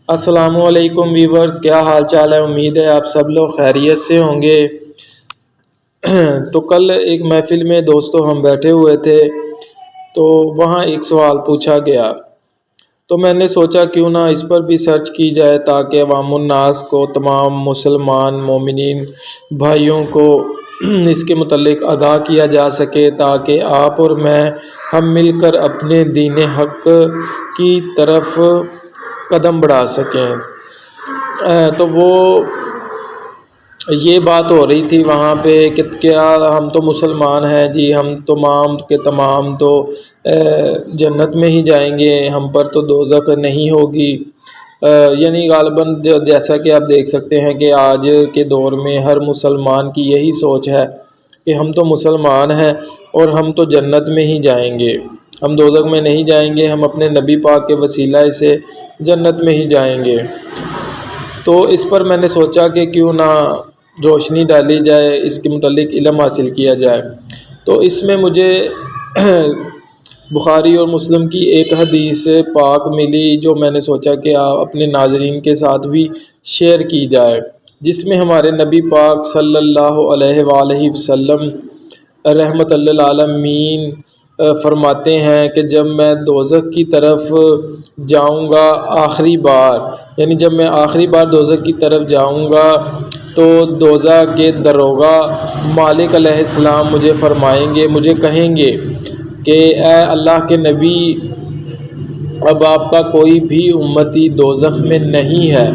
السلام علیکم ویورز، کیا حال چال ہے؟ امید ہے آپ سب لوگ خیریت سے ہوں گے۔ تو کل ایک محفل میں دوستوں ہم بیٹھے ہوئے تھے، تو وہاں ایک سوال پوچھا گیا، تو میں نے سوچا کیوں نہ اس پر بھی سرچ کی جائے تاکہ عوام الناس کو، تمام مسلمان مومنین بھائیوں کو اس کے متعلق آگاہ کیا جا سکے، تاکہ آپ اور میں ہم مل کر اپنے دین حق کی طرف قدم بڑھا سکیں۔ تو وہ یہ بات ہو رہی تھی وہاں پہ کہ کیا ہم تو مسلمان ہیں جی، ہم تمام کے تمام تو جنت میں ہی جائیں گے، ہم پر تو دوزخ نہیں ہوگی۔ یعنی غالباً جیسا کہ آپ دیکھ سکتے ہیں کہ آج کے دور میں ہر مسلمان کی یہی سوچ ہے کہ ہم تو مسلمان ہیں اور ہم تو جنت میں ہی جائیں گے، ہم دوزخ میں نہیں جائیں گے، ہم اپنے نبی پاک کے وسیلہ سے جنت میں ہی جائیں گے۔ تو اس پر میں نے سوچا کہ کیوں نہ روشنی ڈالی جائے، اس کے متعلق علم حاصل کیا جائے۔ تو اس میں مجھے بخاری اور مسلم کی ایک حدیث پاک ملی جو میں نے سوچا کہ اپنے ناظرین کے ساتھ بھی شیئر کی جائے، جس میں ہمارے نبی پاک صلی اللہ علیہ وآلہ وسلم رحمت للعالمین فرماتے ہیں کہ جب میں دوزخ کی طرف جاؤں گا آخری بار، یعنی جب میں آخری بار دوزخ کی طرف جاؤں گا تو دوزخ کے دروغہ مالک علیہ السلام مجھے فرمائیں گے، مجھے کہیں گے کہ اے اللہ کے نبی، اب آپ کا کوئی بھی امتی دوزخ میں نہیں ہے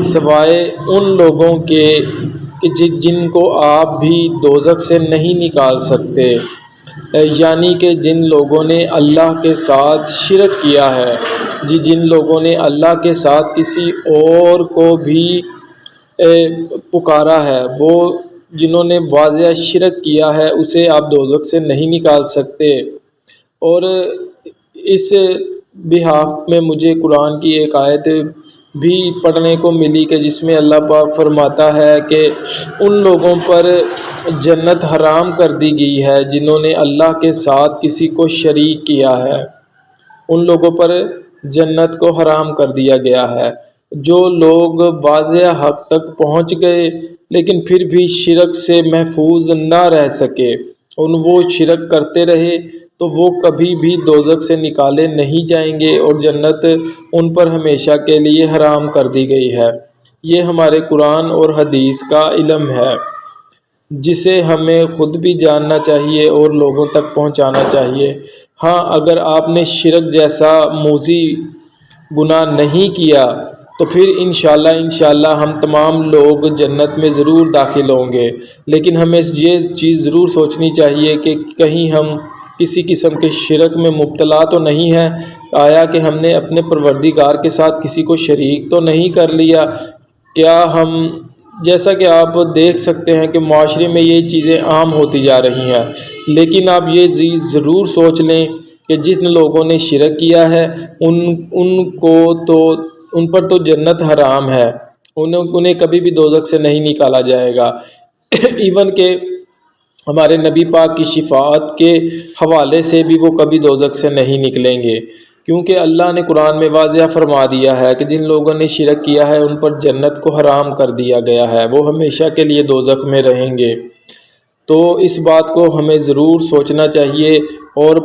سوائے ان لوگوں کے کہ جن کو آپ بھی دوزخ سے نہیں نکال سکتے، یعنی کہ جن لوگوں نے اللہ کے ساتھ شرک کیا ہے، جن لوگوں نے اللہ کے ساتھ کسی اور کو بھی پکارا ہے، وہ جنہوں نے واضح شرک کیا ہے، اسے آپ دوزخ سے نہیں نکال سکتے۔ اور اس بحاف میں مجھے قرآن کی ایک آیت بھی پڑھنے کو ملی کہ جس میں اللہ پاک فرماتا ہے کہ ان لوگوں پر جنت حرام کر دی گئی ہے جنہوں نے اللہ کے ساتھ کسی کو شریک کیا ہے، ان لوگوں پر جنت کو حرام کر دیا گیا ہے۔ جو لوگ واضح حق تک پہنچ گئے لیکن پھر بھی شرک سے محفوظ نہ رہ سکے، وہ شرک کرتے رہے، تو وہ کبھی بھی دوزخ سے نکالے نہیں جائیں گے اور جنت ان پر ہمیشہ کے لیے حرام کر دی گئی ہے۔ یہ ہمارے قرآن اور حدیث کا علم ہے جسے ہمیں خود بھی جاننا چاہیے اور لوگوں تک پہنچانا چاہیے۔ ہاں، اگر آپ نے شرک جیسا موذی گناہ نہیں کیا تو پھر انشاءاللہ ہم تمام لوگ جنت میں ضرور داخل ہوں گے، لیکن ہمیں یہ چیز ضرور سوچنی چاہیے کہ کہیں ہم کسی قسم کے شرک میں مبتلا تو نہیں ہیں، آیا کہ ہم نے اپنے پروردگار کے ساتھ کسی کو شریک تو نہیں کر لیا؟ کیا ہم، جیسا کہ آپ دیکھ سکتے ہیں کہ معاشرے میں یہ چیزیں عام ہوتی جا رہی ہیں، لیکن آپ یہ ضرور سوچ لیں کہ جن لوگوں نے شرک کیا ہے ان پر تو جنت حرام ہے، انہیں کبھی بھی دوزخ سے نہیں نکالا جائے گا۔ ایون کہ ہمارے نبی پاک کی شفاعت کے حوالے سے بھی وہ کبھی دوزخ سے نہیں نکلیں گے، کیونکہ اللہ نے قرآن میں واضح فرما دیا ہے کہ جن لوگوں نے شرک کیا ہے ان پر جنت کو حرام کر دیا گیا ہے، وہ ہمیشہ کے لیے دوزخ میں رہیں گے۔ تو اس بات کو ہمیں ضرور سوچنا چاہیے اور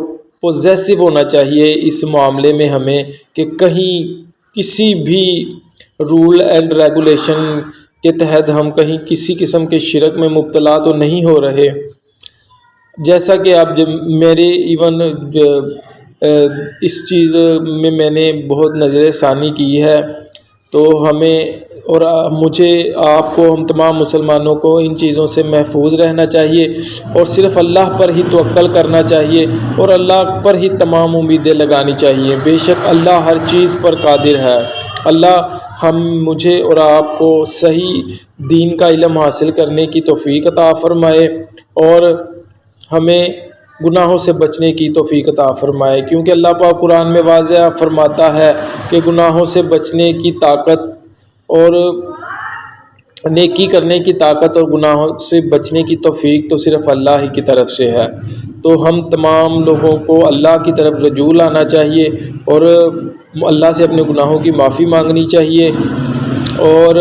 پوزیسو ہونا چاہیے اس معاملے میں ہمیں کہ کہیں کسی بھی رول اینڈ ریگولیشن کے تحت ہم کہیں کسی قسم کے شرک میں مبتلا تو نہیں ہو رہے۔ جیسا کہ آپ جب میرے ایون اس چیز میں میں نے بہت نظر ثانی کی ہے، تو ہمیں اور مجھے، آپ کو، ہم تمام مسلمانوں کو ان چیزوں سے محفوظ رہنا چاہیے اور صرف اللہ پر ہی توکل کرنا چاہیے اور اللہ پر ہی تمام امیدیں لگانی چاہیے۔ بے شک اللہ ہر چیز پر قادر ہے۔ اللہ مجھے اور آپ کو صحیح دین کا علم حاصل کرنے کی توفیق عطا فرمائے اور ہمیں گناہوں سے بچنے کی توفیق عطا فرمائے، کیونکہ اللہ پاک قرآن میں واضح فرماتا ہے کہ گناہوں سے بچنے کی طاقت اور نیکی کرنے کی طاقت اور گناہوں سے بچنے کی توفیق تو صرف اللہ ہی کی طرف سے ہے۔ تو ہم تمام لوگوں کو اللہ کی طرف رجوع لانا چاہیے اور اللہ سے اپنے گناہوں کی معافی مانگنی چاہیے، اور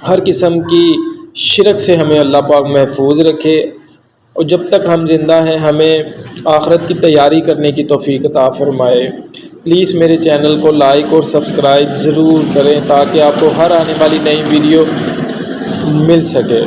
ہر قسم کی شرک سے ہمیں اللہ پاک محفوظ رکھے، اور جب تک ہم زندہ ہیں ہمیں آخرت کی تیاری کرنے کی توفیق عطا فرمائے۔ پلیز میرے چینل کو لائک اور سبسکرائب ضرور کریں تاکہ آپ کو ہر آنے والی نئی ویڈیو مل سکے۔